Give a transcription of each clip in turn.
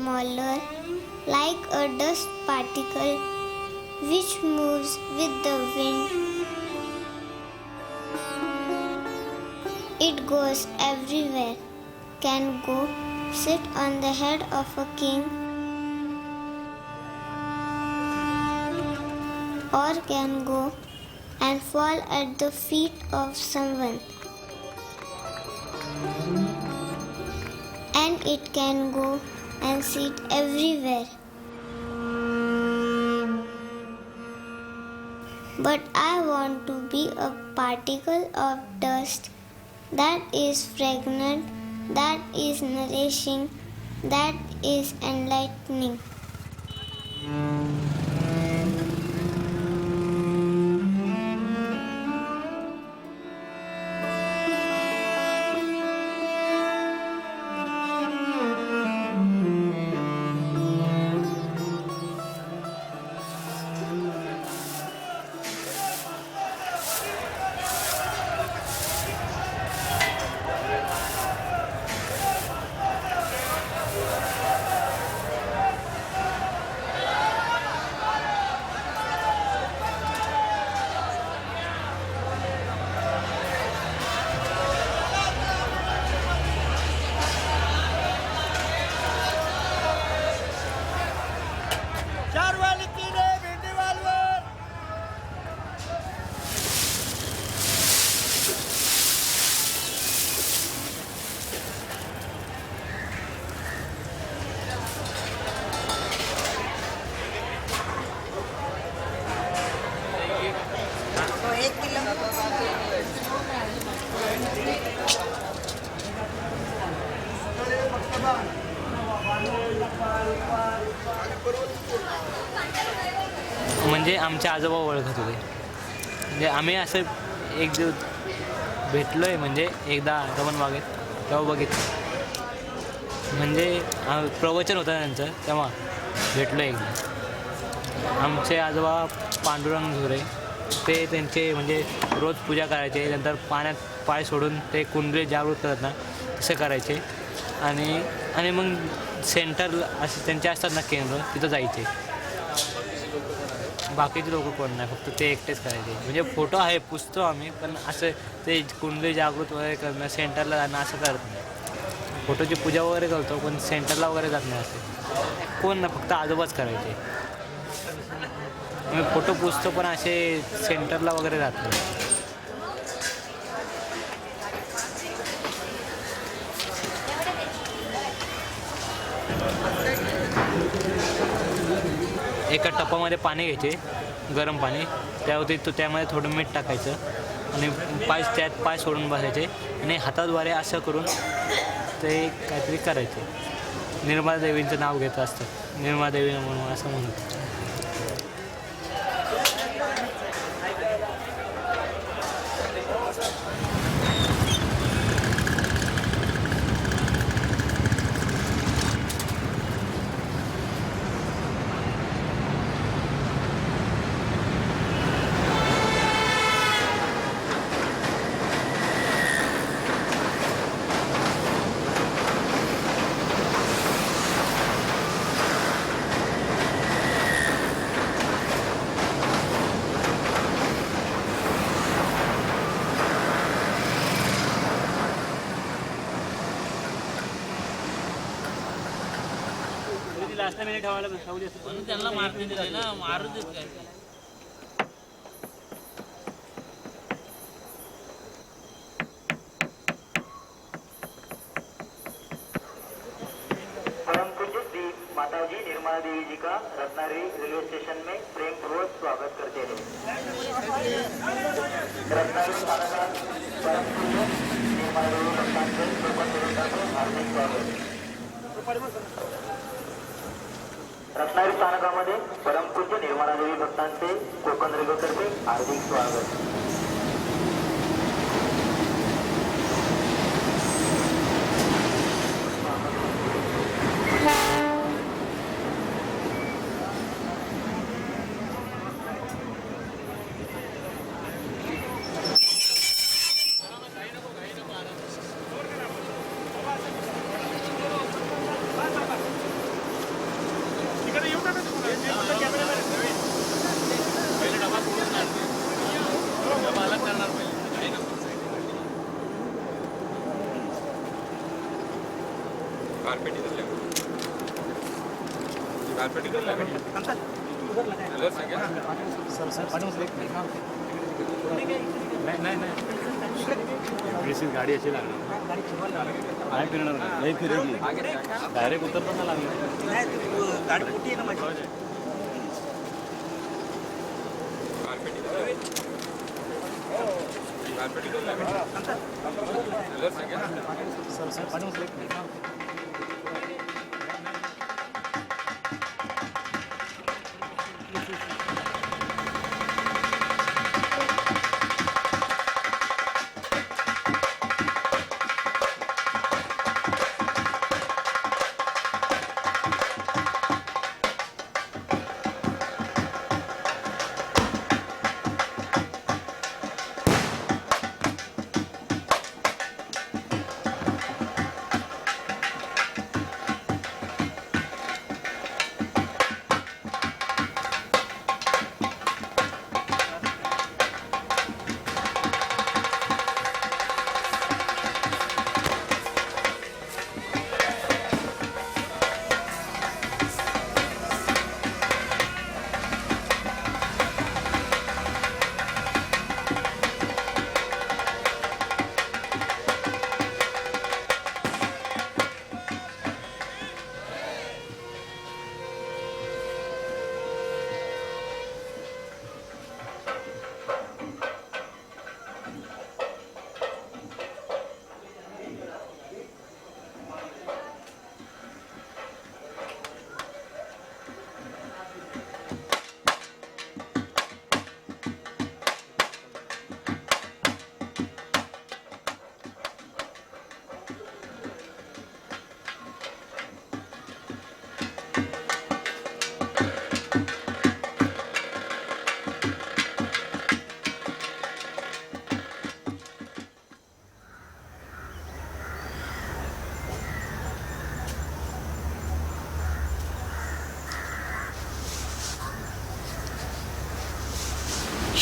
smaller, like a dust particle which moves with the wind. It goes everywhere, can go sit on the head of a king, or can go and fall at the feet of someone. And it can go and sit everywhere. But I want to be a particle of dust that is fragrant, that is nourishing, that is enlightening. म्हणजे आमचे आजोबा ओळखत होते. म्हणजे आम्ही असं एक दिवस भेटलो आहे, म्हणजे एकदा रमण बागेत तेव्हा बघितलं. म्हणजे प्रवचन होतं त्यांचं, तेव्हा भेटलो एकदा. आमचे आजोबा पांडुरंग झुरे, ते त्यांचे म्हणजे रोज पूजा करायचे. नंतर पाण्यात पाय सोडून ते कुंडली जागृत करत ना तसं करायचे. आणि मग सेंटर असे त्यांचे असतात ना केंद्र, तिथं जायचे. बाकीचे लोक कोण नाही, फक्त ते एकटेच करायचे. म्हणजे फोटो आहे, पुसतो आम्ही, पण असं ते कुंडली जागृत वगैरे करणं, सेंटरला जाणं असं करत नाही. फोटोची पूजा वगैरे करतो, पण सेंटरला वगैरे जात नाही. असं कोण ना, फक्त आजोबाच करायचे. मी फोटो पुसतो, पण असे सेंटरला वगैरे जात नाही. एका टपामध्ये पाणी घ्यायचे, गरम पाणी, त्यामध्ये थोडं मीठ टाकायचं आणि त्यात पाय सोडून बसायचे आणि हाताद्वारे असं करून ते काहीतरी करायचे. निर्मला देवींचं नाव घेत असतात, निर्मला देवी म्हणून असं म्हणतात. लास्ट मिनिट ठेवायला खाऊ देत म्हणून त्यांना मारते दिले ना, मारू देत काय. परम पूज्य श्री माताजी निर्मला देवी जी का रत्नागिरी रेलवे स्टेशन में प्रेम पूर्वक स्वागत करते हैं. रत्नागिरी स्थानकात परम पूज्य निर्मला देवी भक्तांचे कोकण हार्दिक स्वागत. रत्नागिरी स्थानकामध्ये परमपूज्य निर्मला देवी भक्तांचे कोकण रेल्वेतर्फे हार्दिक स्वागत. गाडी अशी लागली नाही फिरणार नाही फिरली डायरेक्ट उतरताना लागली गाडी मोठी आहे ना माझी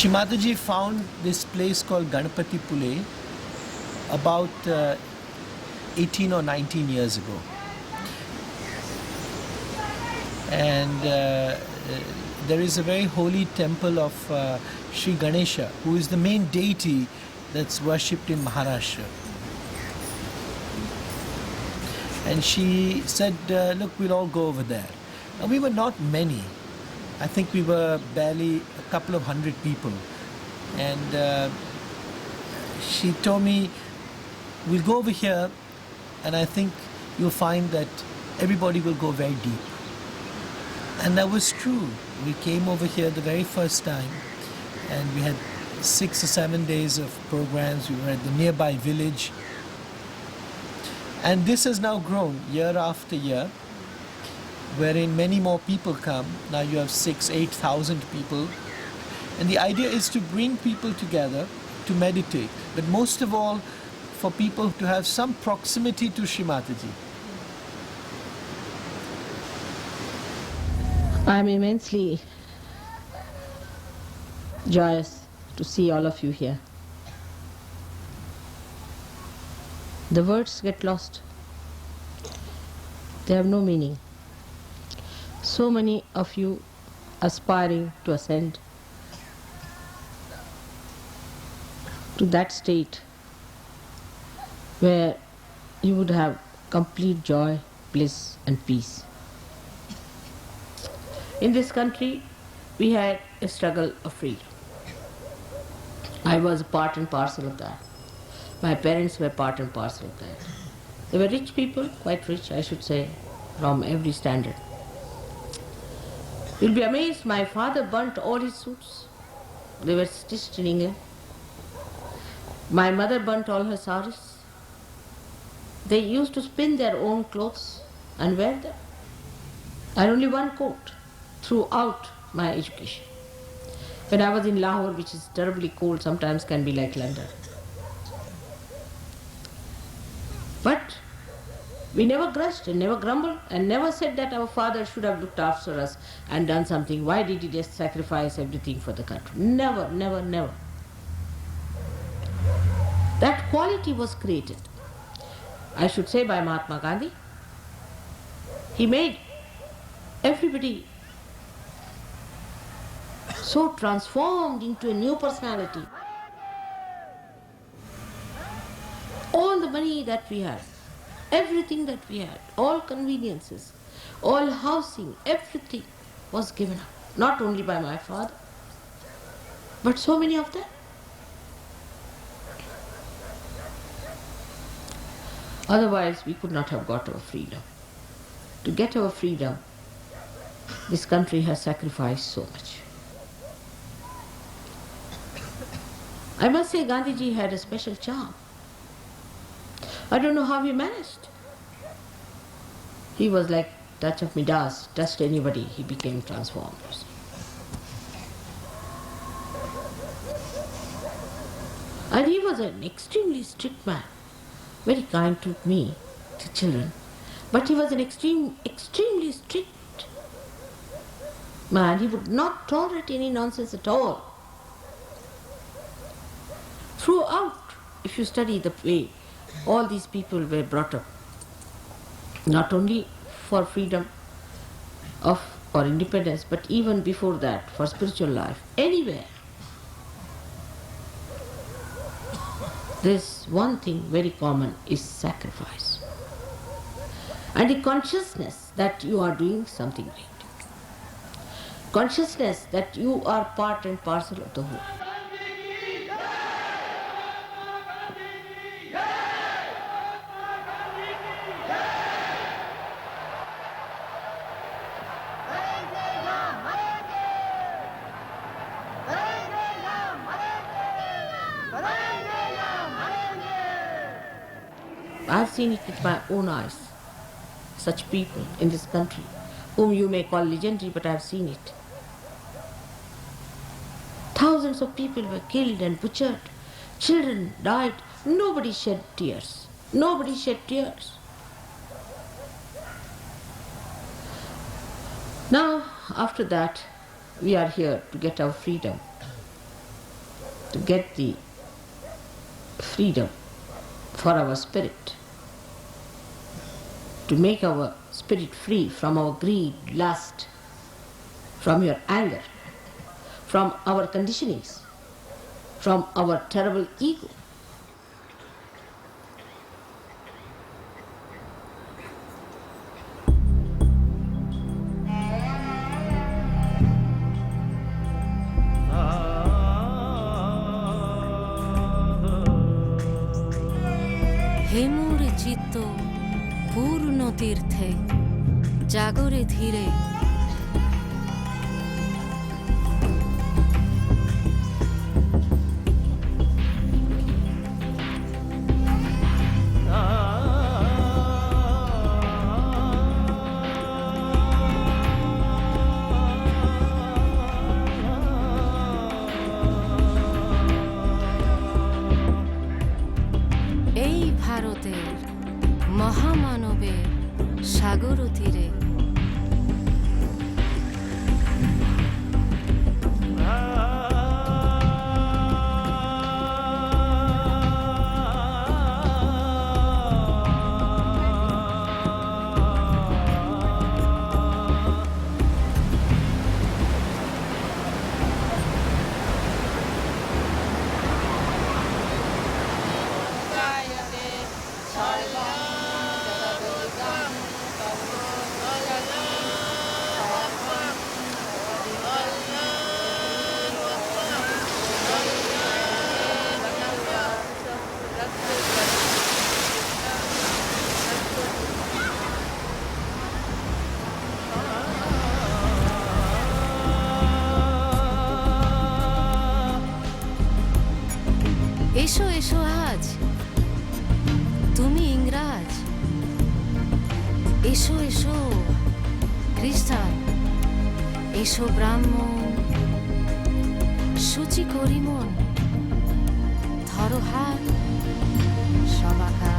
Shri Mataji found this place called Ganapati Pule about 18 or 19 years ago. And there is a very holy temple of Shri Ganesha, who is the main deity that's worshipped in Maharashtra. And she said, look, we'll all go over there. Now, we were not many. I think we were barely a couple of hundred people. And she told me, we'll go over here, and I think you'll find that everybody will go very deep. And that was true. We came over here the very first time, and we had 6 or 7 days of programs. We were at the nearby village. And this has now grown year after year, wherein many more people come. Now you have 8,000 people. And the idea is to bring people together to meditate, but most of all for people to have some proximity to Shri Mataji. I'm immensely joyous to see all of you here. The words get lost. They have no meaning. So many of you aspiring to ascend to that state where you would have complete joy, bliss and peace. In this country, we had a struggle of freedom. I was a part and parcel of that. My parents were part and parcel of that. They were rich people, quite rich, I should say, from every standard. You'll be amazed, my father burnt all his suits. They were stitched in England. My mother burnt all her saris. They used to spin their own clothes and wear them. I had only one coat throughout my education. When I was in Lahore, which is terribly cold, sometimes can be like London. But we never grudged and never grumbled and never said that our father should have looked after us and done something. Why did he just sacrifice everything for the country? Never, never, never. That quality was created, I should say, by Mahatma Gandhi He made everybody so transformed into a new personality. All the money that we had, everything that we had, all conveniences, all housing, everything was given up. Not only by my father, but so many of them. Otherwise, we could not have got our freedom. To get our freedom, this country has sacrificed so much. I must say Gandhiji had a special charm. I don't know how he managed. He was like touch of Midas, touched anybody, he became transformed. And he was an extremely strict man, very kind to me, to children. But he was an extremely strict man. He would not tolerate any nonsense at all. Throughout, if you study the way all these people were brought up, not only for freedom of or independence, but even before that, for spiritual life, anywhere, there's one thing very common is sacrifice. And the consciousness that you are doing something great. Consciousness that you are part and parcel of the whole. I've seen it with my own eyes. Such people in this country, whom you may call legendary, but I've seen it. Thousands of people were killed and butchered. Children died. Nobody shed tears. Nobody shed tears. Now, after that, we are here to get our freedom. To get the freedom for our spirit. To make our spirit free from our greed, lust, from your anger, from our conditionings, from our terrible ego. হেমুর চিত্ত পূর্ণ তীর্থে জাগরে ধীরে এই ভারতের মহামানবের সাগর তীরে এসো এসো আজ তুমি ইংরাজ এসো এসো খ্রিস্টান এসো ব্রাহ্মণ সূচি করি মন ধরো হাত সবাকা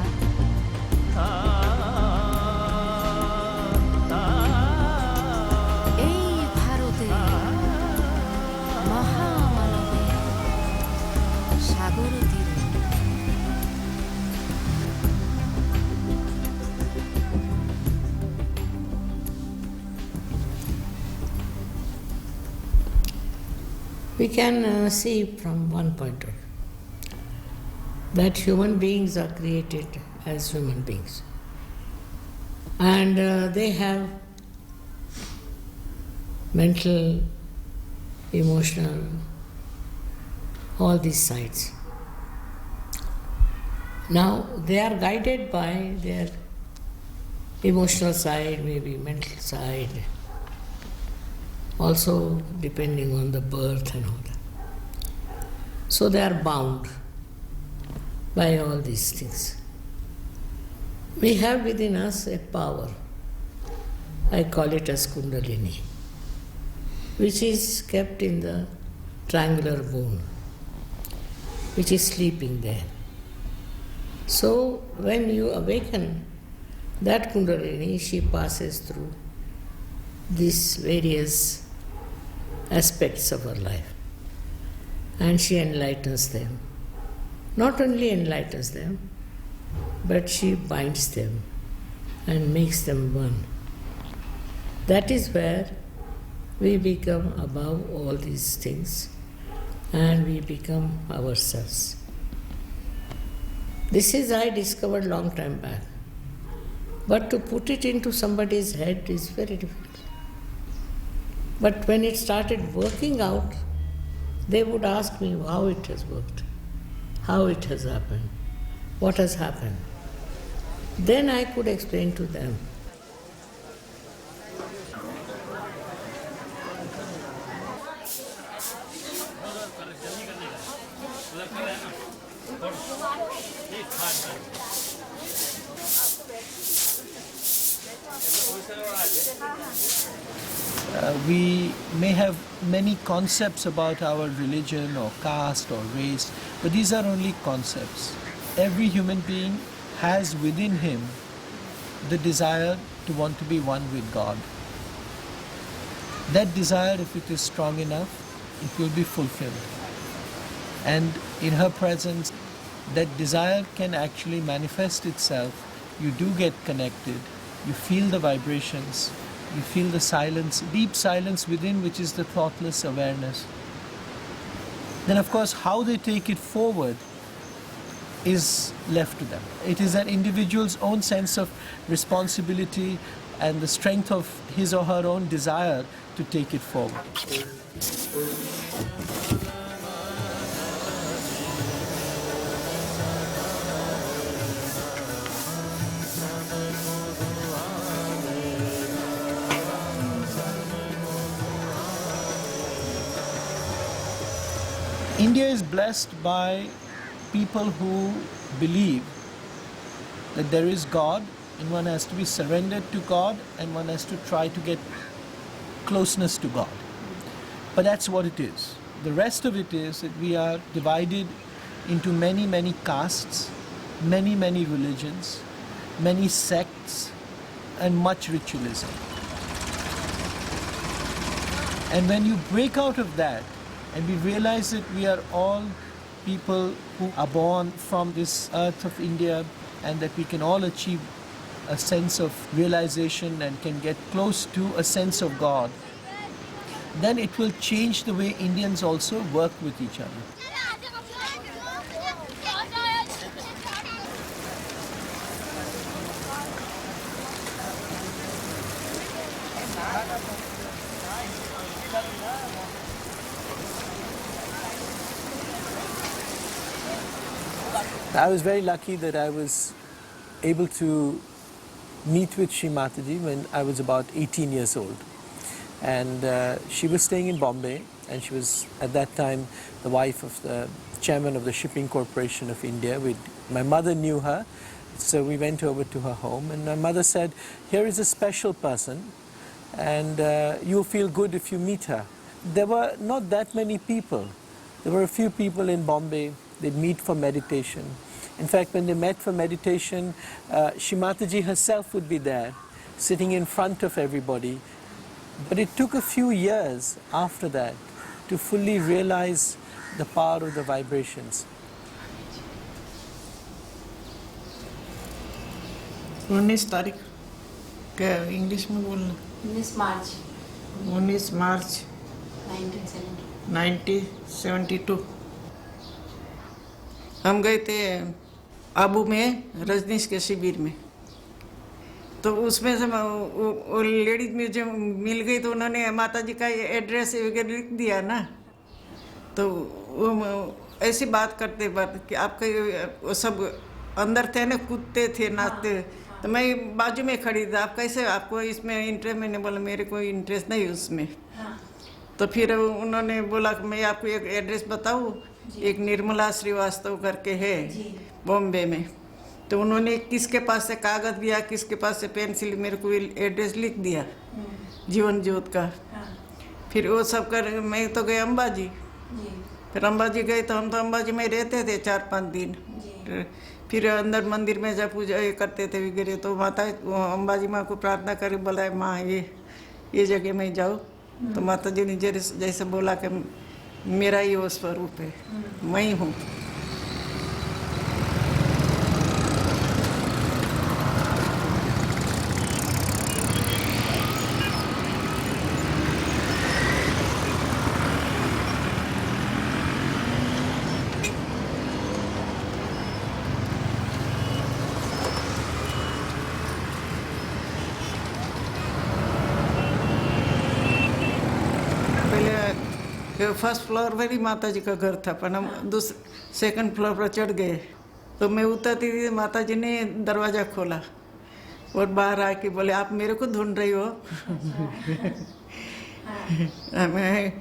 এই ভারতে মহামানবে সাগর তীরে We can see from one point of view that human beings are created as human beings. And they have mental, emotional, all these sides. Now they are guided by their emotional side, maybe mental side, also depending on the birth and all that. So they are bound by all these things. We have within us a power, I call it as Kundalini, which is kept in the triangular bone, which is sleeping there. So when you awaken that Kundalini, she passes through these various aspects of her life and she enlightens them. Not only enlightens them, but she binds them and makes them one. That is where we become above all these things and we become ourselves. This is I discovered long time back. But to put it into somebody's head is very difficult. But when it started working out, they would ask me how it has worked, how it has happened, what has happened. Then I could explain to them. We may have many concepts about our religion or caste or race, but these are only concepts. Every human being has within him the desire to want to be one with God. That desire, if it is strong enough, it will be fulfilled. And in her presence, that desire can actually manifest itself. You do get connected, you feel the vibrations, you feel the silence, deep silence within, which is the thoughtless awareness. Then of course how they take it forward is left to them. It is an individual's own sense of responsibility and the strength of his or her own desire to take it forward. India is blessed by people who believe that there is God and one has to be surrendered to God and one has to try to get closeness to God. But that's what it is. The rest of it is that we are divided into many, many castes, many, many religions, many sects, and much ritualism. And when you break out of that, and we realize that we are all people who are born from this earth of India and that we can all achieve a sense of realization and can get close to a sense of God, then it will change the way Indians also work with each other. I was very lucky that I was able to meet with Shri Mataji when I was about 18 years old. And she was staying in Bombay, and she was at that time the wife of the chairman of the Shipping Corporation of India. My mother knew her, so we went over to her home, and my mother said, "Here is a special person, and you'll feel good if you meet her." There were not that many people. There were a few people in Bombay. They'd meet for meditation. In fact, when they met for meditation, Shri Mataji herself would be there, sitting in front of everybody. But it took a few years after that to fully realize the power of the vibrations. 19 तारीख क्या English में बोलना 19 मार्च 19 मार्च 1970 1972 हम गए थे आबू में रजनीश के शिविर में। तो उसमें से वो लेडीज मुझे मिल गई तो उन्होंने माताजी का एड्रेस वगैरह लिख दिया ना। तो वो ऐसी बात करते बात कि आपके वो सब अंदर थे ना, कूदते थे, नाचते। तो मैं बाजू में खड़ी थी, आप कैसे, आपको इसमें इंटरेस्ट? मैंने बोला मेरे कोई इंटरेस्ट नहीं उसमें। तो फिर उन्होंने बोला कि मैं आपको एक एड्रेस बताऊँ, एक निर्मला श्रीवास्तव करके है बॉम्बे में। तो उन्होंने किसके पास से कागज़ दिया, किसके पास से पेंसिल, मेरे को एड्रेस लिख दिया जीवन ज्योत का। फिर वो सब कर मैं तो गए अंबाजी। फिर अंबाजी गए तो हम तो अंबाजी में रहते थे 4-5 दिन। फिर अंदर मंदिर में जब पूजा करते थे वगैरह, तो माता अंबाजी माँ को प्रार्थना कर बोला माँ ये जगह में जाओ। तो माता जी ने जैसे बोला कि मेरा ही वो स्वरूप है, मैं ही हूँ। फर्स्ट फ्लोर पर ही माता जी का घर था, पर हम सेकंड फ्लोर पर चढ़ गए। तो मैं उतरती थी, माता जी ने दरवाज़ा खोला और बाहर आके बोले आप मेरे को ढूंढ रही हो? मैं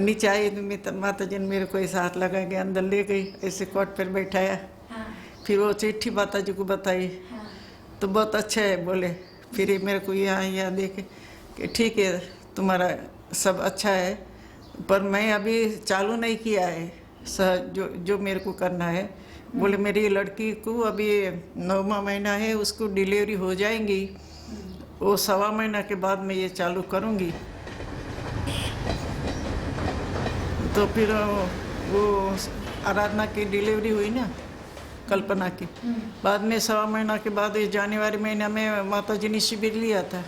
नीचे आई तो माता जी ने मेरे को ऐसा हाथ लगा के अंदर ले गई, ऐसे कोट पर बैठाया। फिर वो चिट्ठी माता जी को बताई तो बहुत अच्छा है बोले। फिर मेरे को यहाँ देखे कि ठीक है तुम्हारा सब अच्छा है, पर मैं अभी चालू नहीं किया है जो मेरे को करना है। बोले मेरी लड़की को अभी 9वां महीना है, उसको डिलीवरी हो जाएंगी, वो 1.25 महीना के बाद मैं ये चालू करूँगी। तो फिर वो आराधना की डिलीवरी हुई ना, कल्पना की। बाद में 1.25 महीना के बाद जनवरी महीना में माता जी ने शिविर लिया था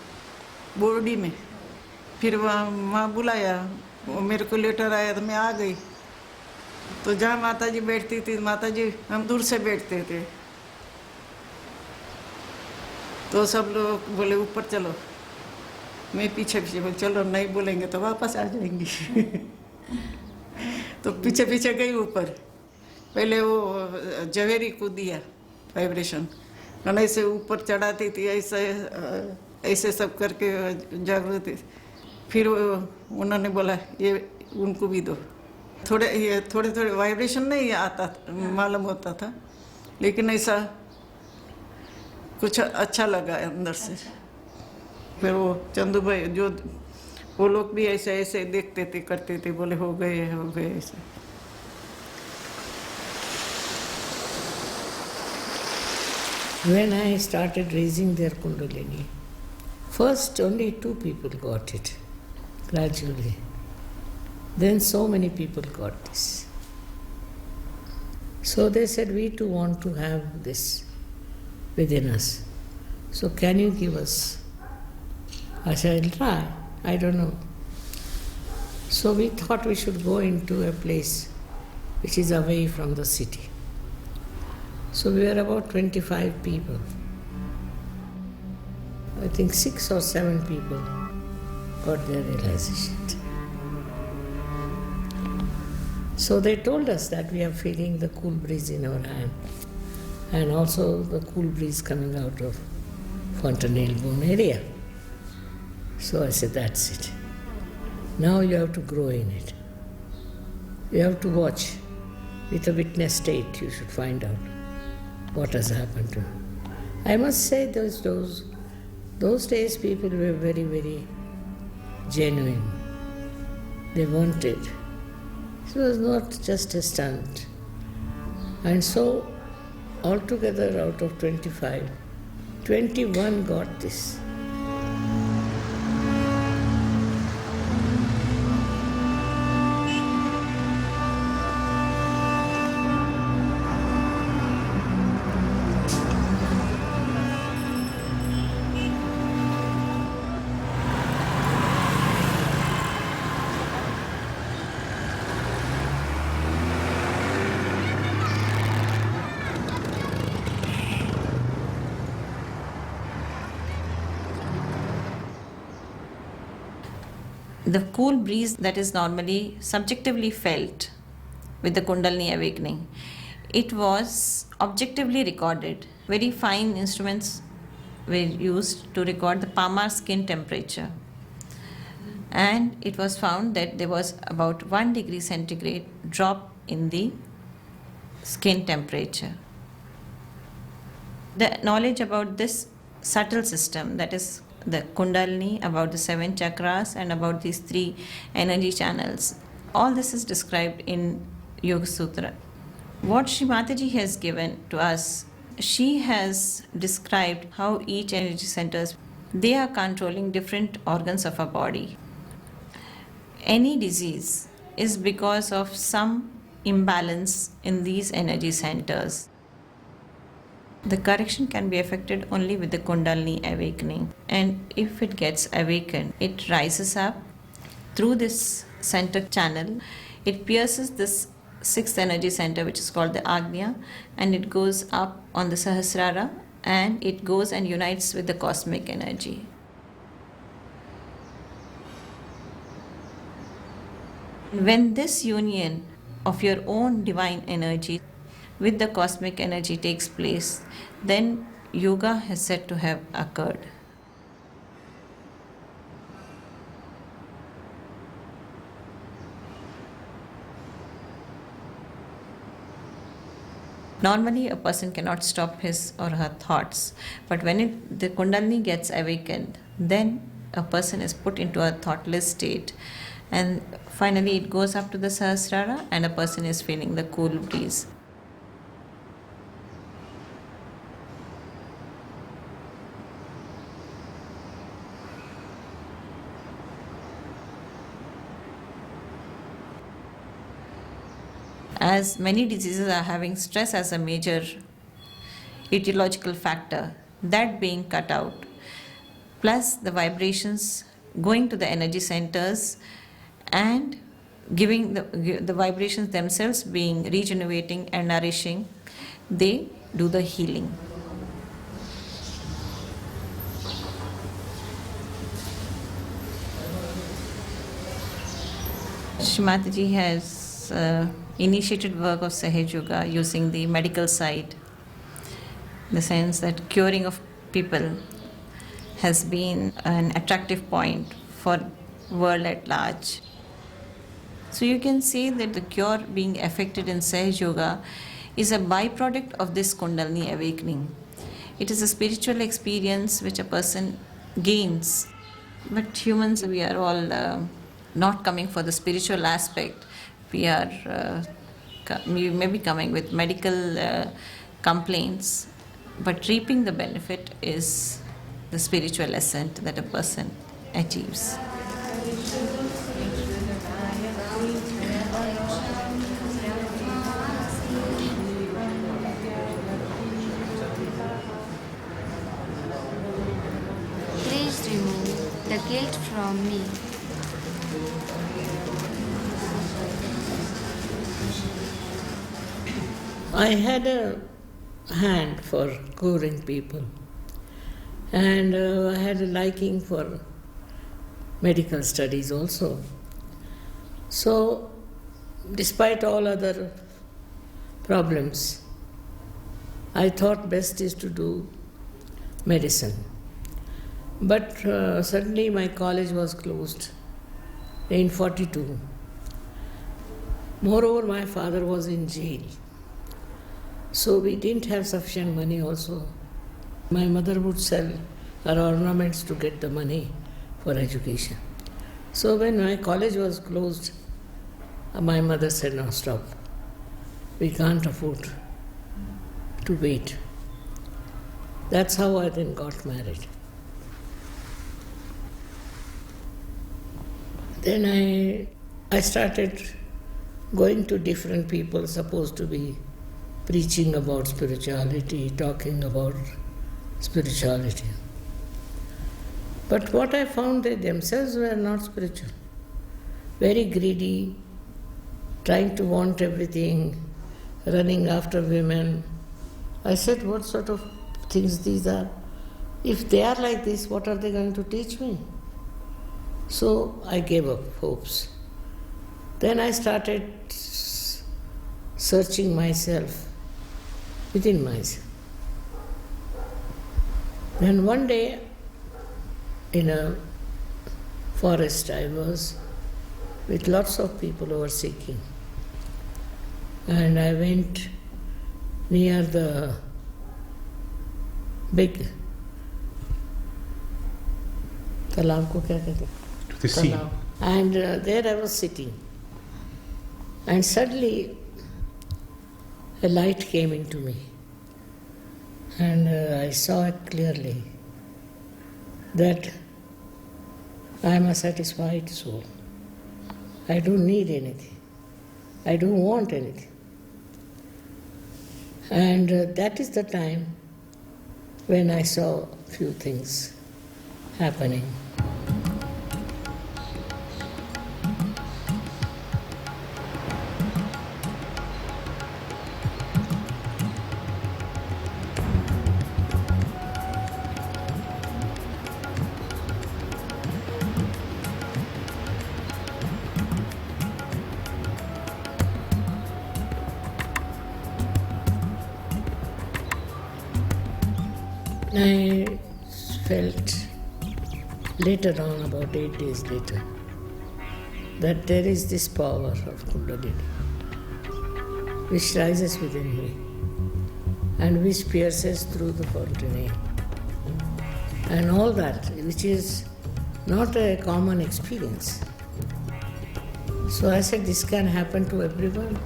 बोर्डी में। फिर वहाँ बुलाया, वो मेरे को लेटर आया तो मैं आ गई। तो जहाँ माता जी बैठती थी, माता जी हम दूर से बैठते थे, तो सब लोग बोले ऊपर चलो, मैं पीछे पीछे बोले चलो, नहीं बोलेंगे तो वापस आ जाएंगी। तो पीछे पीछे गई ऊपर। पहले वो जवेरी को दिया वाइब्रेशन, ऐसे ऊपर चढ़ाती थी, ऐसे सब करके जागृति। फिर उन्होंने बोला ये उनको भी दो। थोड़े वाइब्रेशन नहीं आता मालूम होता था, लेकिन ऐसा कुछ अच्छा लगा अंदर से। फिर वो चंदू भाई जो वो लोग भी ऐसे ऐसे देखते थे, करते थे, बोले हो गए ऐसे। When I started raising their kundalini, first only 2 people got it. Gradually. Then so many people got this. So they said, we too want to have this within us. So can you give us? I said, I'll try. I don't know. So we thought we should go into a place which is away from the city. So we were about 25 people. I think 6 or 7 people got their realization. So they told us that we are feeling the cool breeze in our hand and also the cool breeze coming out of Fontanelle bone area. So I said, that's it. Now you have to grow in it. You have to watch. With a witness state, you should find out what has happened to you. I must say those days people were very, very genuine. They wanted. It was not just a stunt. And so, altogether out of 25, 21 got this. the cool breeze that is normally subjectively felt with the Kundalini awakening, it was objectively recorded. Very fine instruments were used to record the palmar skin temperature. And it was found that there was about 1 degree centigrade drop in the skin temperature. The knowledge about this subtle system, that is the Kundalini, about the 7 chakras, and about these 3 energy channels, all this is described in Yoga Sutra. What Shri Mataji has given to us, she has described how each energy centers, they are controlling different organs of our body. Any disease is because of some imbalance in these energy centers. The correction can be effected only with the Kundalini awakening. And if it gets awakened, it rises up through this center channel. It pierces this 6th energy center, which is called the Agnya, and it goes up on the Sahasrara, and it goes and unites with the cosmic energy. When this union of your own divine energy with the cosmic energy takes place, then yoga is said to have occurred. Normally, a person cannot stop his or her thoughts, but when the Kundalini gets awakened, then a person is put into a thoughtless state, and finally it goes up to the Sahasrara, and a person is feeling the cool breeze. As many diseases are having stress as a major etiological factor, that being cut out, plus the vibrations going to the energy centers and giving the vibrations themselves being regenerating and nourishing, they do the healing. Shri Mataji has initiated work of Sahaj Yoga using the medical side, in the sense that curing of people has been an attractive point for world at large. So you can say that the cure being effected in Sahaj Yoga is a byproduct of this Kundalini awakening. It is a spiritual experience which a person gains. But humans, we are all not coming for the spiritual aspect. We may be coming with medical complaints, but reaping the benefit is the spiritual ascent that a person achieves. Please remove the guilt from me. I had a hand for curing people, and I had a liking for medical studies also. So, despite all other problems, I thought best is to do medicine. But suddenly my college was closed in 42. Moreover, my father was in jail. So we didn't have sufficient money also. My mother would sell her ornaments to get the money for education. So when my college was closed, my mother said, "No, stop. We can't afford to wait." That's how I then got married. Then I started going to different people supposed to be preaching about spirituality, talking about spirituality. But what I found, they themselves were not spiritual. Very greedy, trying to want everything, running after women. I said, what sort of things these are? If they are like this, what are they going to teach me? So I gave up hopes. Then I started searching myself within myself. Then one day in a forest I was with lots of people who were seeking. And I went near the big talab ko kya kehte? The sea. Talab. And there I was sitting. And suddenly a light came into me. And I saw it clearly that I am a satisfied soul. I don't need anything. I don't want anything. And that is the time when I saw a few things happening. I felt later on, about 8 days later, that there is this power of Kundalini which rises within me and which pierces through the fountain. And all that, which is not a common experience. So I said, this can happen to everyone.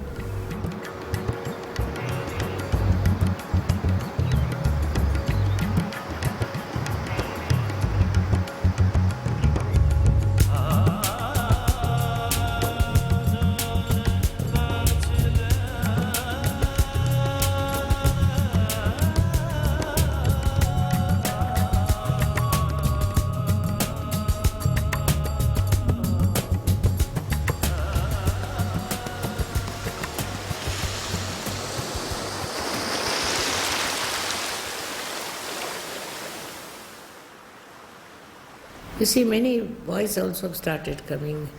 You see, many boys also started coming,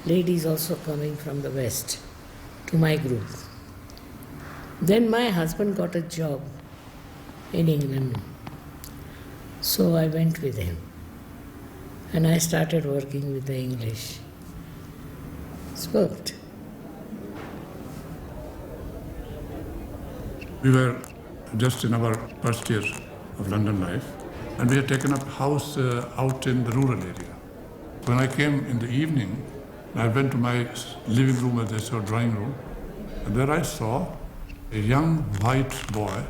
ladies also coming from the West to my group. Then my husband got a job in England, so I went with him. And I started working with the English. It's worked. We were just in our first year of London life, and we had taken up a house out in the rural area. When I came in the evening, I went to my living room, as they saw, drawing room, and there I saw a young white boy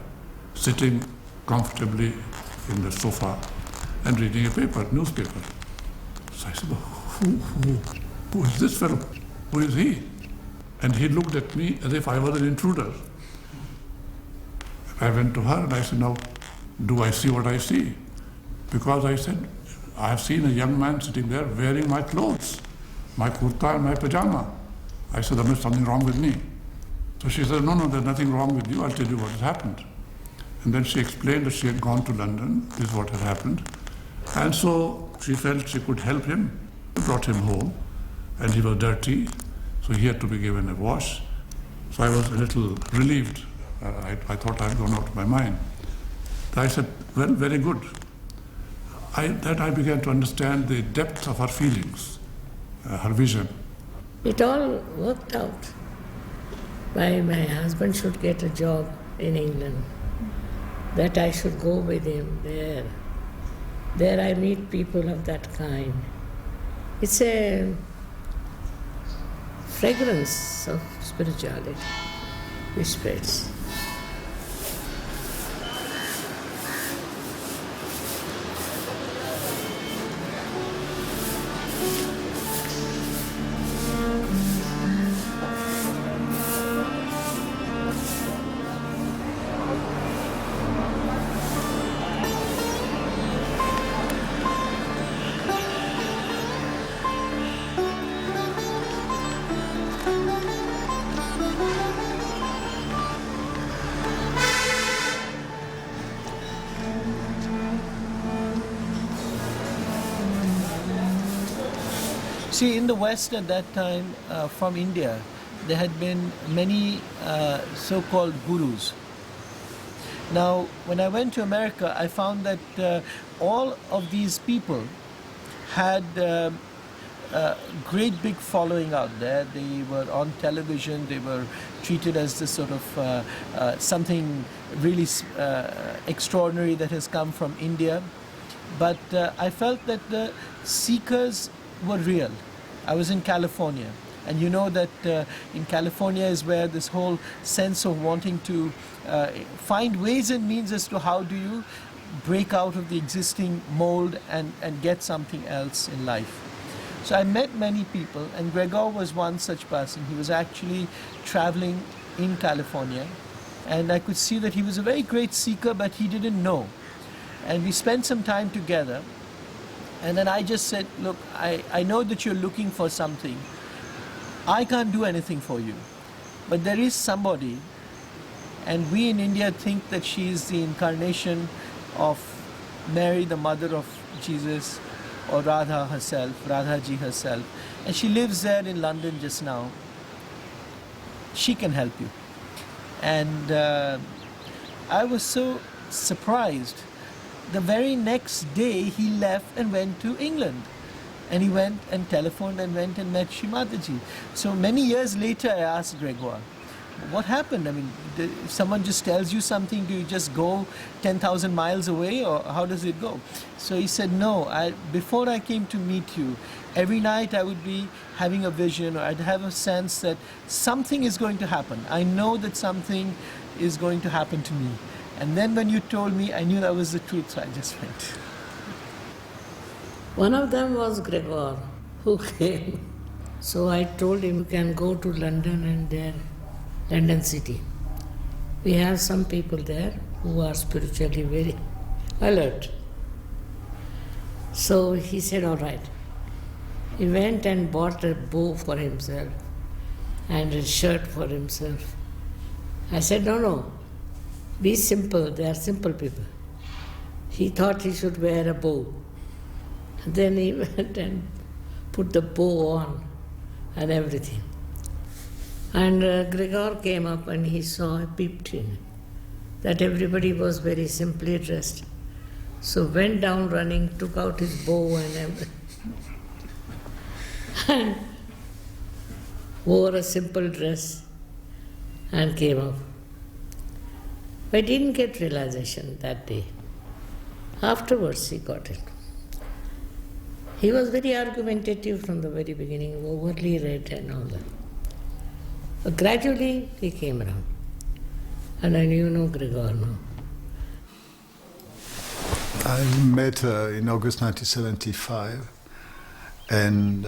sitting comfortably in the sofa and reading a paper, newspaper. So I said, who is this fellow? Who is he? And he looked at me as if I was an intruder. I went to her and I said, now, do I see what I see? Because I said, I have seen a young man sitting there wearing my clothes, my kurta and my pajama. I said, there must be something wrong with me. So she said, no, there's nothing wrong with you. I'll tell you what has happened. And then she explained that she had gone to London. This is what had happened. And so she felt she could help him, brought him home, and he was dirty, so he had to be given a wash. So I was a little relieved. I thought I had gone out of my mind. I said, well, very good. I began to understand the depth of her feelings, her vision. It all worked out. My husband should get a job in England, that I should go with him there. There I meet people of that kind. It's a fragrance of spirituality which spreads. See, in the West at that time, from India, there had been many so-called gurus. Now, when I went to America, I found that all of these people had a great big following out there. They were on television, they were treated as this sort of something really extraordinary that has come from India. But I felt that the seekers were real. I was in California, and you know that in California is where this whole sense of wanting to find ways and means as to how do you break out of the existing mold and get something else in life. So I met many people, and Gregor was one such person. He was actually traveling in California, and I could see that he was a very great seeker, but he didn't know. And we spent some time together, and then I just said, look, I know that you're looking for something. I can't do anything for you, but there is somebody, and we in India think that she is the incarnation of Mary, the mother of Jesus, or Radha herself, Radhaji herself, and she lives there in London just now. She can help you. And I was so surprised. The very next day he left and went to England. And he went and telephoned and went and met Shri Mataji. So many years later I asked Gregor, what happened? I mean, if someone just tells you something, do you just go 10,000 miles away, or how does it go? So he said, no, before I came to meet you, every night I would be having a vision, or I'd have a sense that something is going to happen. I know that something is going to happen to me. And then when you told me, I knew that was the truth, so I just went. One of them was Gregor, who came. So I told him, you can go to London and there, London city. We have some people there who are spiritually very alert. So he said, all right. He went and bought a bow for himself and a shirt for himself. I said, no, be simple, they are simple people. He thought he should wear a bow. Then he went and put the bow on and everything. And Gregor came up and he saw, peeped in, that everybody was very simply dressed. So went down running, took out his bow and everything. And wore a simple dress and came up. But didn't get realization that day. Afterwards he got it. He was very argumentative from the very beginning, overly read and all that. But gradually he came around. And I know Gregor now. I met her in August 1975. And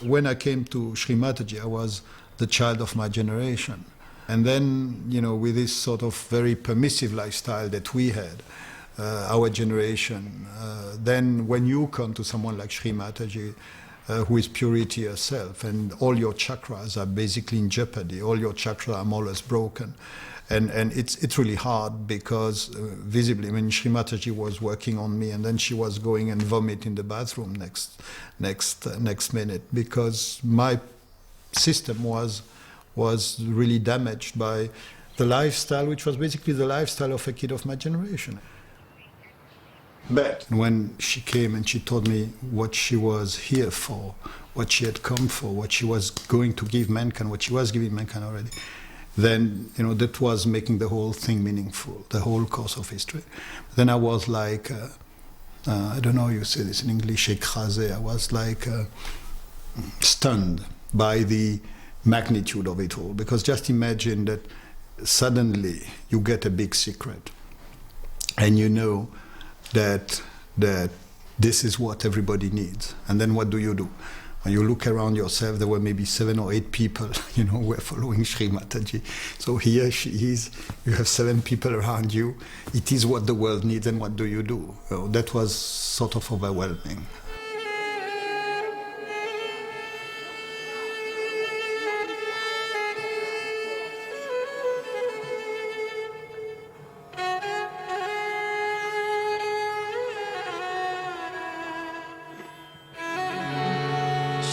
when I came to Shri Mataji, I was the child of my generation. And then, with this sort of very permissive lifestyle that we had, our generation, then when you come to someone like Shri Mataji, who is purity herself, and all your chakras are basically in jeopardy, all your chakras are more or less broken. And it's really hard because visibly, Shri Mataji was working on me, and then she was going and vomit in the bathroom next minute, because my system was really damaged by the lifestyle, which was basically the lifestyle of a kid of my generation. But when she came and she told me what she was here for, what she had come for, what she was going to give mankind, what she was giving mankind already, then, that was making the whole thing meaningful, the whole course of history. Then I was like, I don't know how you say this in English, écrasé. I was like stunned by the magnitude of it all. Because just imagine that suddenly you get a big secret, and you know that this is what everybody needs. And then what do? When you look around yourself, there were maybe 7 or 8 people, who were following Shri Mataji. So here she is, you have 7 people around you. It is what the world needs, and what do? That was sort of overwhelming.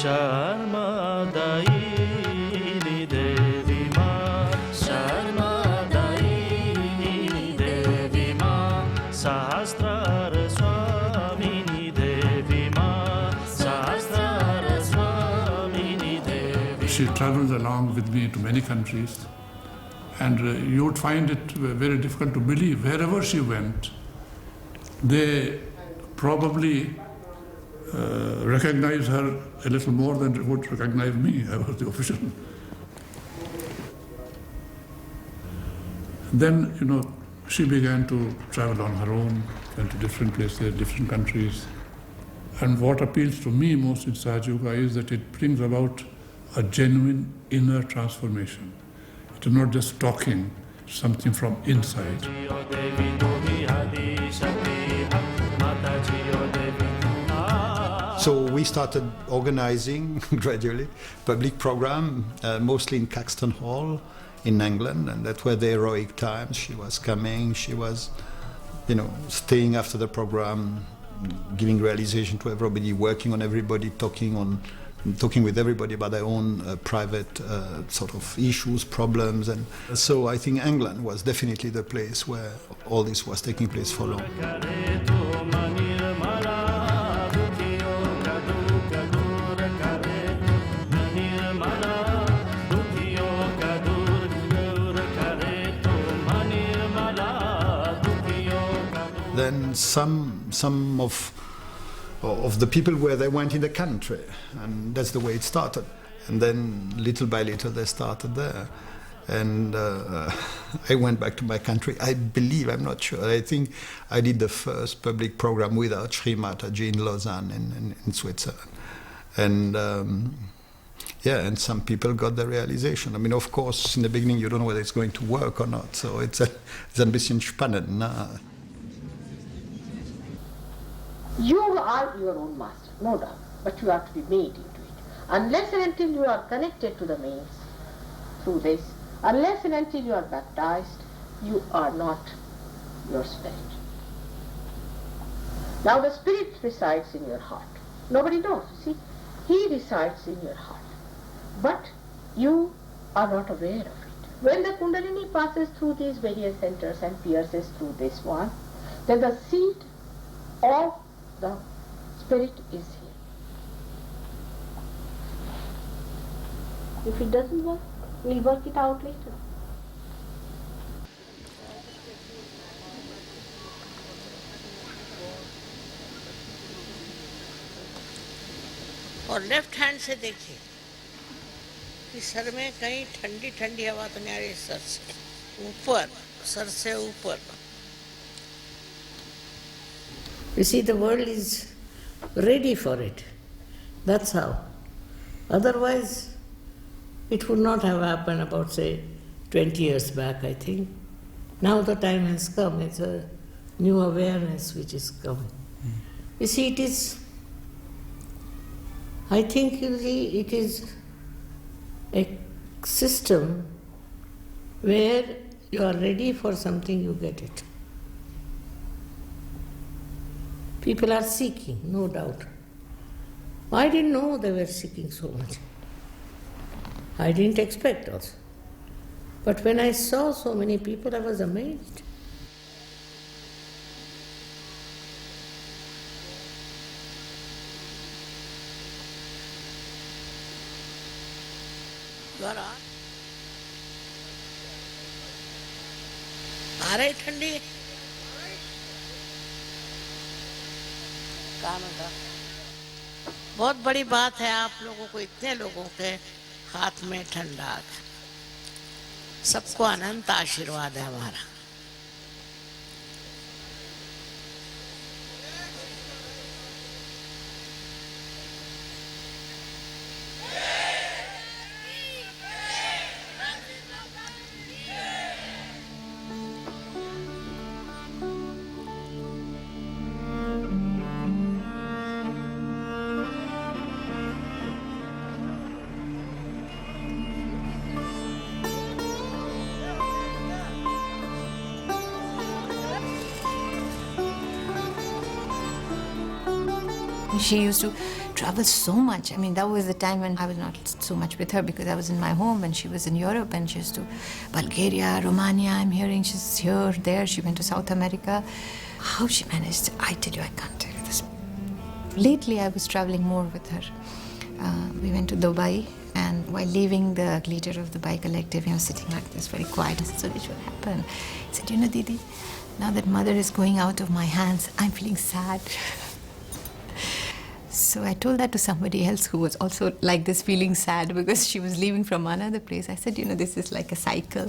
Sharmadaini Devi Ma, Sharmadaini Devi Ma, Sahasrara Swamini Devi Ma, Sahasrara Swamini Devi. She travels along with me to many countries, and you would find it very difficult to believe. Wherever she went, they probably recognized her a little more than they would recognize me. I was the official. Then, she began to travel on her own, went to different places, different countries. And what appeals to me most in Sahaja Yoga is that it brings about a genuine inner transformation. It is not just talking, something from inside. So we started organizing gradually public program, mostly in Caxton Hall in England, and that were the heroic times. She was coming, she was, staying after the program, giving realization to everybody, working on everybody, talking with everybody about their own private sort of issues, problems. And so I think England was definitely the place where all this was taking place for long. Then some of the people where they went in the country, and that's the way it started. And then little by little they started there. And I went back to my country. I believe, I'm not sure, I think I did the first public program without Shri Mataji in Lausanne in Switzerland. And and some people got the realization. I mean, of course, in the beginning you don't know whether it's going to work or not. So it's ein bisschen spannend. You are your own master, no doubt, but you have to be made into it. Unless and until you are connected to the mains through this, unless and until you are baptized, you are not your spirit. Now the spirit resides in your heart. Nobody knows, see? He resides in your heart. But you are not aware of it. When the Kundalini passes through these various centers and pierces through this one, then the seed of the spirit is here. If it doesn't work, we'll work it out later. और left hand से देखिए कि sir में कहीं ठंडी ठंडी हवा तो नहीं आ रही, सर से ऊपर, सर से ऊपर. You see, the world is ready for it. That's how. Otherwise, it would not have happened about, say, 20 years back, I think. Now the time has come. It's a new awareness which is coming. You see, it is, I think it is a system where you are ready for something, you get it. People are seeking, no doubt. I didn't know they were seeking so much. I didn't expect also. But when I saw so many people, I was amazed. आ रही ठंडी बहुत बड़ी बात है आप लोगों को, इतने लोगों के हाथ में ठंडा, सबको अनंत आशीर्वाद है हमारा. She used to travel so much. I mean, that was the time when I was not so much with her because I was in my home and she was in Europe, and she used to Bulgaria, Romania, I'm hearing she's here, there. She went to South America. How she managed, I tell you, I can't tell you this. Lately, I was traveling more with her. We went to Dubai, and while leaving the leader of the Dubai collective, I was sitting like this, very quiet. I said, "So what happened?" He said, "You know, Didi, now that mother is going out of my hands, I'm feeling sad." So I told that to somebody else who was also like this, feeling sad because she was leaving from another place. I said, "You know, this is like a cycle,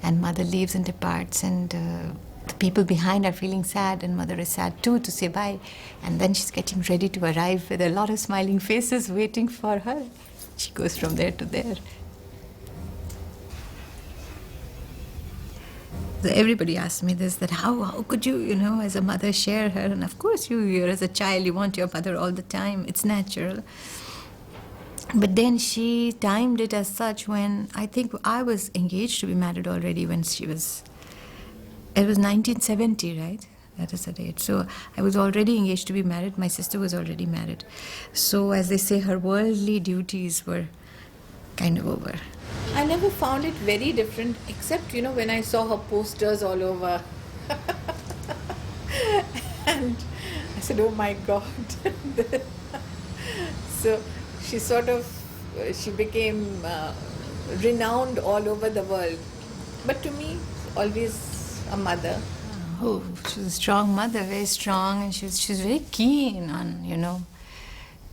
and mother leaves and departs, and the people behind are feeling sad, and mother is sad too to say bye. And then she's getting ready to arrive with a lot of smiling faces waiting for her. She goes from there to there." So everybody asked me this, that how could you, you know, as a mother share her? And of course you're as a child, you want your mother all the time. It's natural. But then she timed it as such when I think I was engaged to be married already when she was, it was 1970, right? That is the date. So I was already engaged to be married. My sister was already married. So as they say, her worldly duties were kind of over. I never found it very different, except, you know, when I saw her posters all over. And I said, "Oh my God." So she sort of, she became renowned all over the world. But to me, always a mother. Oh, she was a strong mother, very strong, and she was very keen on, you know,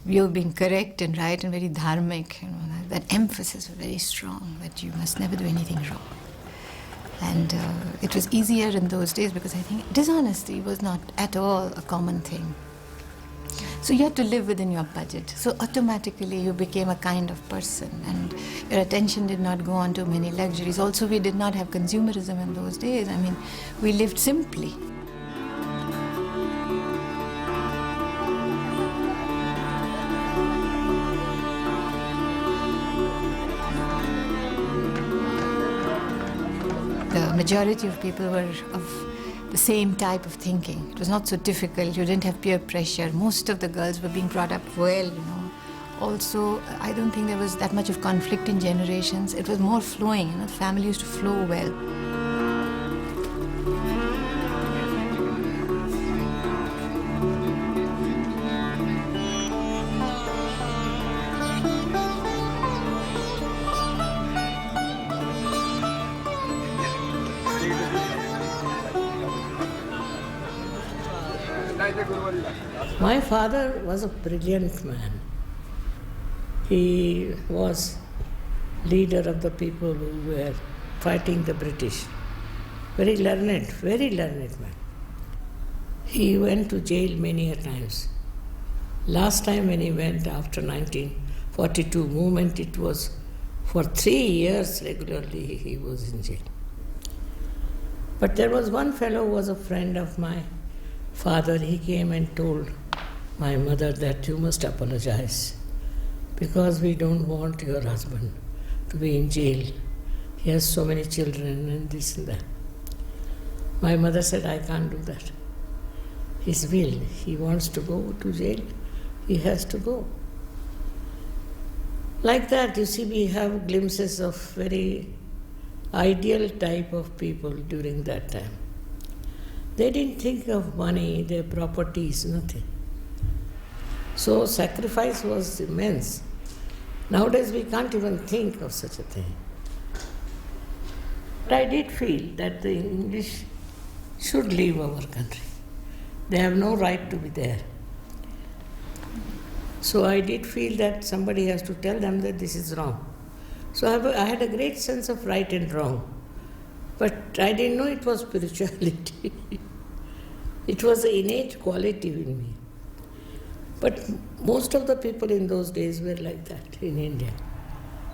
you being correct and right and very dharmic. You know, that emphasis was very strong, that you must never do anything wrong. And it was easier in those days because I think dishonesty was not at all a common thing. So you had to live within your budget. So automatically you became a kind of person, and your attention did not go on to many luxuries. Also, we did not have consumerism in those days. I mean, we lived simply. The majority of people were of the same type of thinking. It was not so difficult. You didn't have peer pressure. Most of the girls were being brought up well, you know. Also, I don't think there was that much of conflict in generations. It was more flowing, you know. The family used to flow well. My father was a brilliant man. He was leader of the people who were fighting the British. Very learned man. He went to jail many a times. Last time when he went after 1942 movement, it was for 3 years regularly he was in jail. But there was one fellow who was a friend of my father. He came and told my mother that you must apologize because we don't want your husband to be in jail. He has so many children and this and that. My mother said, I can't do that. His will. He wants to go to jail. He has to go. Like that, you see, we have glimpses of very ideal type of people during that time. They didn't think of money, their properties, nothing. So sacrifice was immense. Nowadays we can't even think of such a thing. But I did feel that the English should leave our country. They have no right to be there. So I did feel that somebody has to tell them that this is wrong. So I had a great sense of right and wrong. But I didn't know it was spirituality. It was an innate quality in me. But most of the people in those days were like that in India,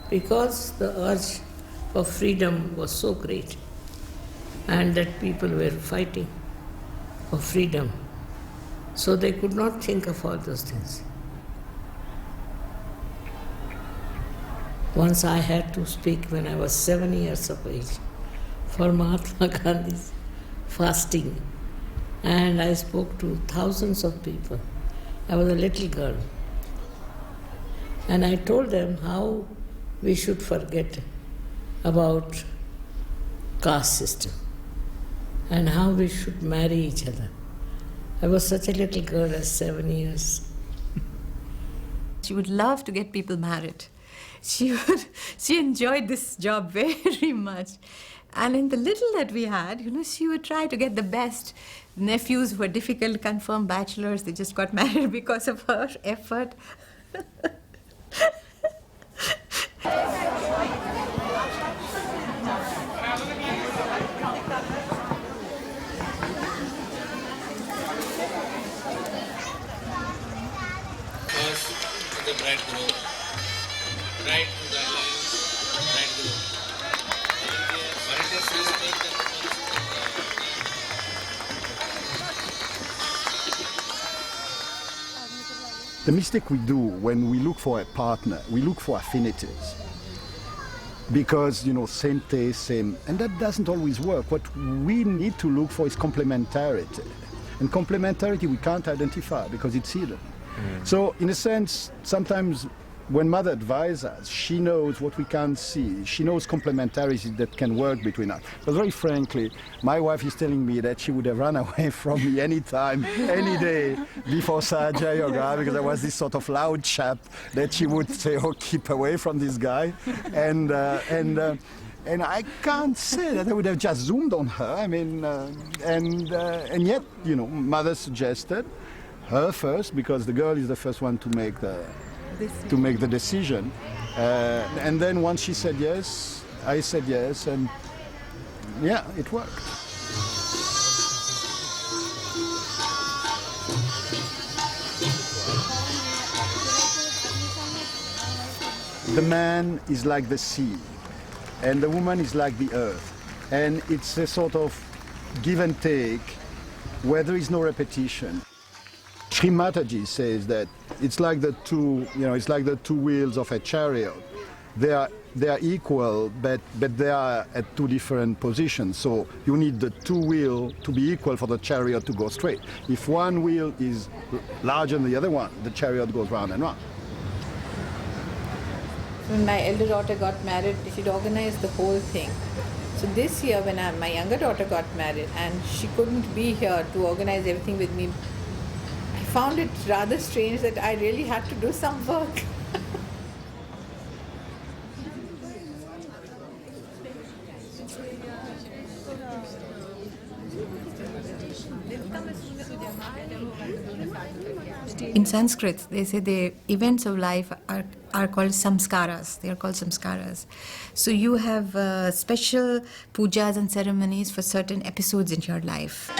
because the urge of freedom was so great and that people were fighting for freedom. So they could not think of all those things. Once I had to speak when I was 7 years of age for Mahatma Gandhi's fasting, and I spoke to thousands of people. I was a little girl. And I told them how we should forget about caste system and how we should marry each other. I was such a little girl at 7 years. She would love to get people married. She enjoyed this job very much. And in the little that we had, she would try to get the best. Nephews who were difficult, confirmed bachelors, they just got married because of her effort. The bridegroom, bride to the bridegroom. The mistake we do when we look for a partner, we look for affinities. Because, same taste, same, and that doesn't always work. What we need to look for is complementarity. And complementarity we can't identify because it's hidden. So, in a sense, sometimes when mother advises us, she knows what we can't see. She knows complementarity that can work between us. But very frankly, my wife is telling me that she would have run away from me anytime, any day before Sahaja Yoga, because I was this sort of loud chap that she would say, oh, keep away from this guy. And I can't say that I would have just zoomed on her. I mean, and yet, mother suggested her first, because the girl is the first one to make the decision. And then once she said yes, I said yes, and yeah, it worked. The man is like the sea, and the woman is like the earth. And it's a sort of give and take where there is no repetition. Shri Mataji says that it's like the two wheels of a chariot. They are equal, but they are at two different positions. So you need the two wheels to be equal for the chariot to go straight. If one wheel is larger than the other one, the chariot goes round and round. When my elder daughter got married, she'd organized the whole thing. So this year when my younger daughter got married and she couldn't be here to organize everything with me, I found it rather strange that I really had to do some work. In Sanskrit, they say the events of life are called samskaras. They are called samskaras. So you have special pujas and ceremonies for certain episodes in your life.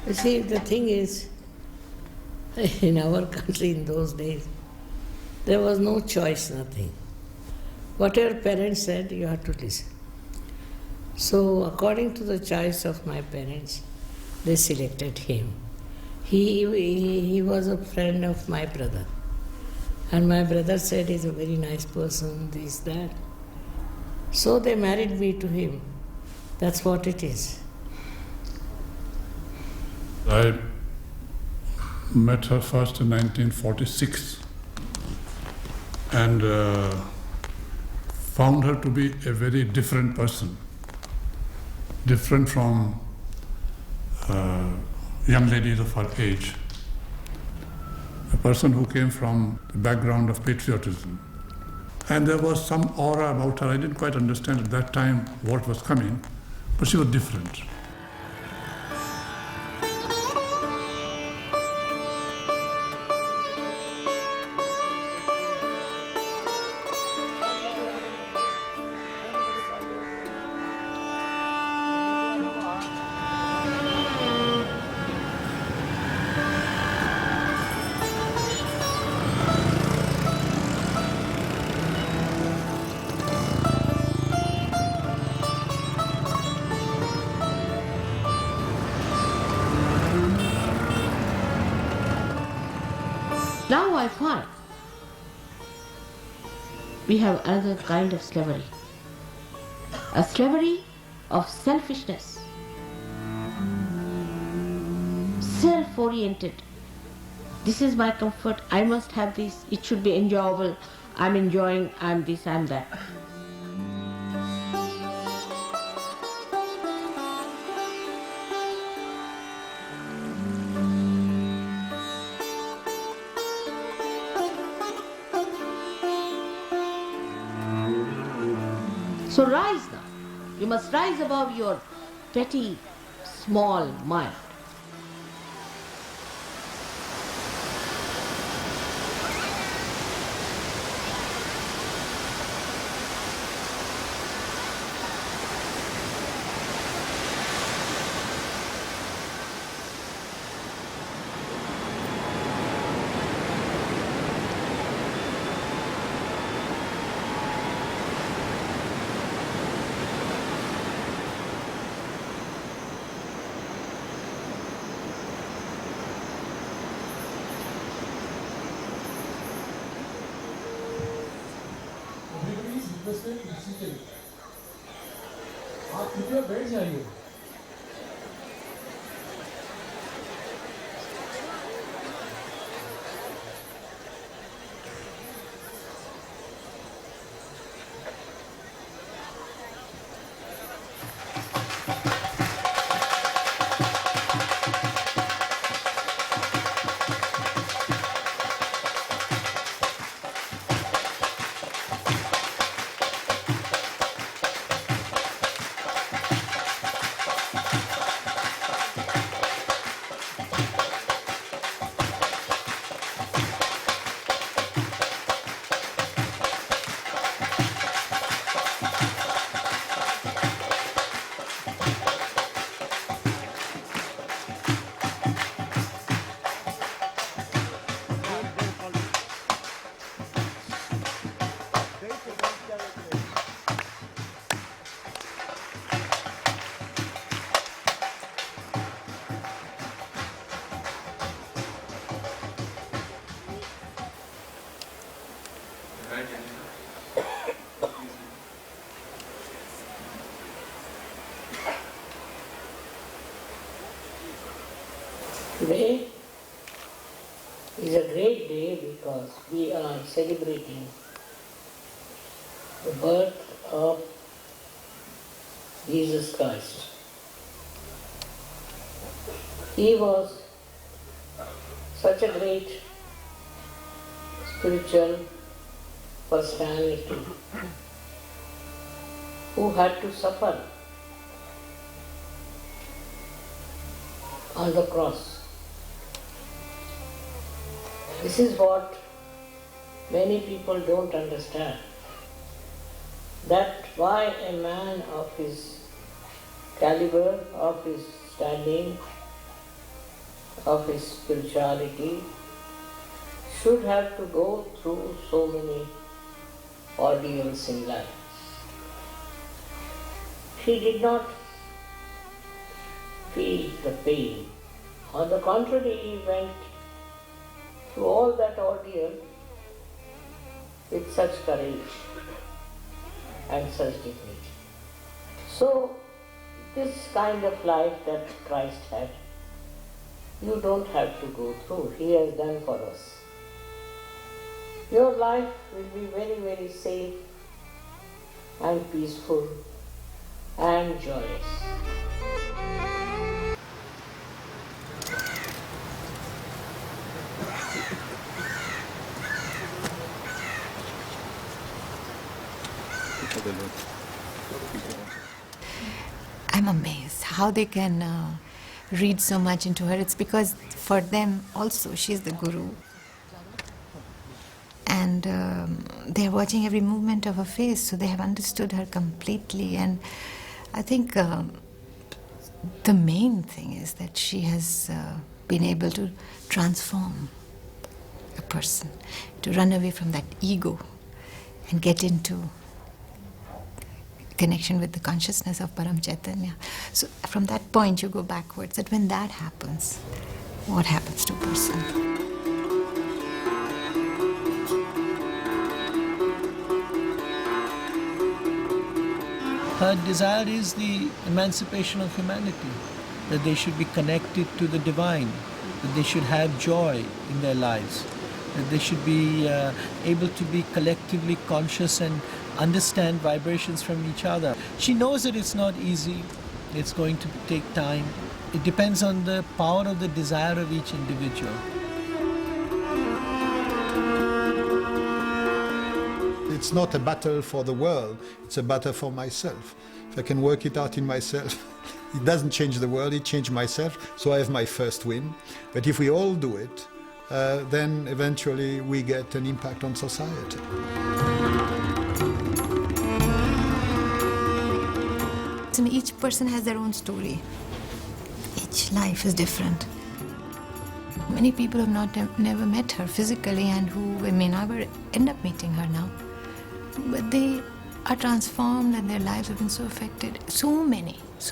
You see, the thing is, in our country in those days, there was no choice, nothing. Whatever parents said, you had to listen. So according to the choice of my parents, they selected him. He was a friend of my brother. And my brother said he's a very nice person, this, that. So they married me to him. That's what it is. I met her first in 1946 and found her to be a very different person, different from young ladies of her age, a person who came from the background of patriotism. And there was some aura about her. I didn't quite understand at that time what was coming, but she was different. Now I find we have another kind of slavery, a slavery of selfishness. self-oriented. This is my comfort, I must have this, it should be enjoyable, I'm enjoying, I'm this, I'm that. So rise now. You must rise above your petty, small mind. आप कृपया बैठ जाइए। Today is a great day because we are celebrating the birth of Jesus Christ. He was such a great spiritual personality who had to suffer on the cross. This is what many people don't understand, that why a man of his caliber, of his standing, of his spirituality should have to go through so many ordeals in life. He did not feel the pain. On the contrary, he went through all that ordeal with such courage and such dignity. So, this kind of life that Christ had, you don't have to go through. He has done for us. Your life will be very, very safe and peaceful and joyous. I'm amazed how they can read so much into her. It's because for them also she's the guru. And they're watching every movement of her face, so they have understood her completely. And I think the main thing is that she has been able to transform a person, to run away from that ego and get into connection with the consciousness of Param Chaitanya. So from that point you go backwards, that when that happens, what happens to a person? Her desire is the emancipation of humanity, that they should be connected to the divine. that they should have joy in their lives, that they should be able to be collectively conscious and understand vibrations from each other. She knows that it's not easy, it's going to take time. It depends on the power of the desire of each individual. It's not a battle for the world, it's a battle for myself. If I can work it out in myself, it doesn't change the world, it changes myself, so I have my first win. But if we all do it, then eventually we get an impact on society. And each person has their own story. Each life is different. Many people have never met her physically and who may never end up meeting her now. But they are transformed and their lives have been so affected. So many of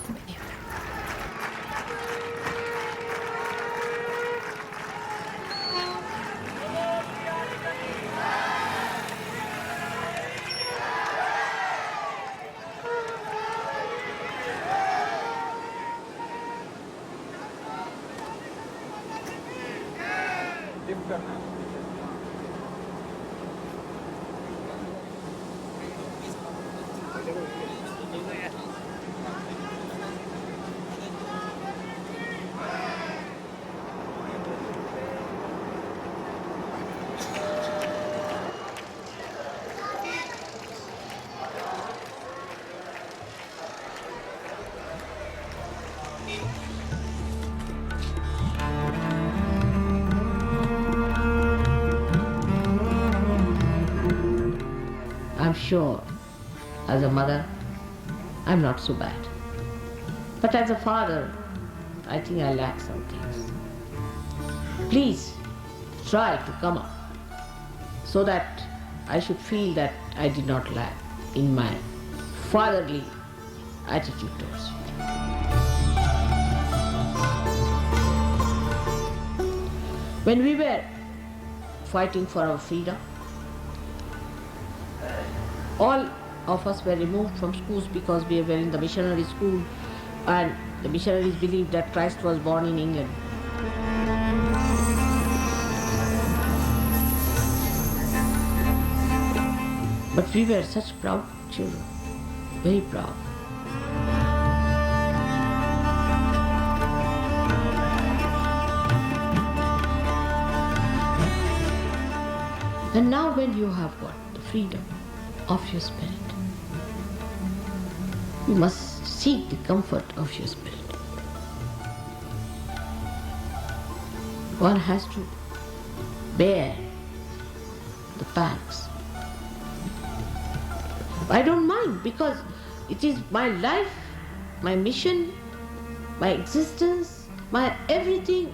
them. I'm sure, as a mother, I'm not so bad. But as a father, I think I lack some things. Please try to come up so that I should feel that I did not lack in my fatherly attitude towards you. When we were fighting for our freedom, all of us were removed from schools because we were in the missionary school, and the missionaries believed that Christ was born in England. But we were such proud children, very proud. And now when you have got the freedom of your spirit, you must seek the comfort of your spirit. One has to bear the pangs. I don't mind because it is my life, my mission, my existence, my everything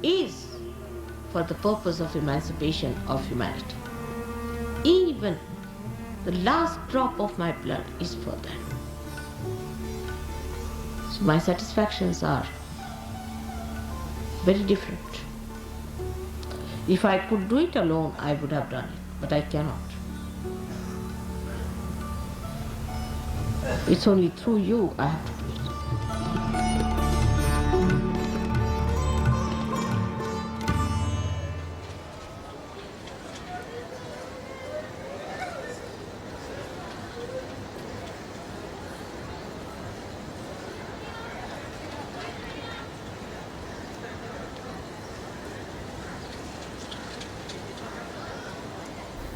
is for the purpose of emancipation of humanity. Even the last drop of my blood is for that. So my satisfactions are very different. If I could do it alone, I would have done it, but I cannot. It's only through you I have to do it.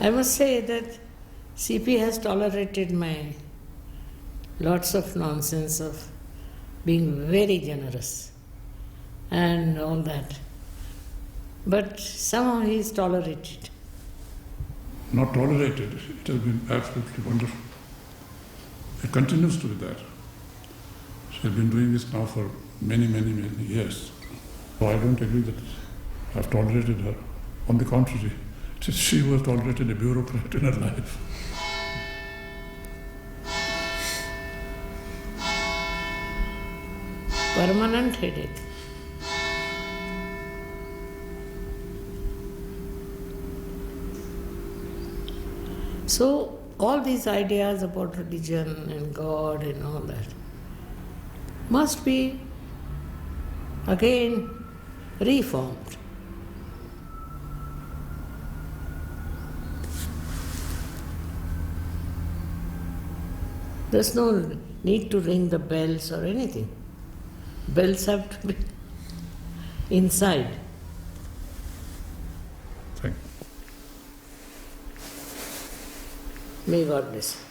I must say that CP has tolerated my lots of nonsense of being very generous and all that. But somehow he is tolerated. Not tolerated, it has been absolutely wonderful. It continues to be that. She has been doing this now for many, many, many years. So I don't agree that I have tolerated her. On the contrary, it is she who has tolerated a bureaucrat in her life. Permanent headache. So all these ideas about religion and God and all that must be again reformed. There's no need to ring the bells or anything. Bells have to be inside. Thank you. May God bless you.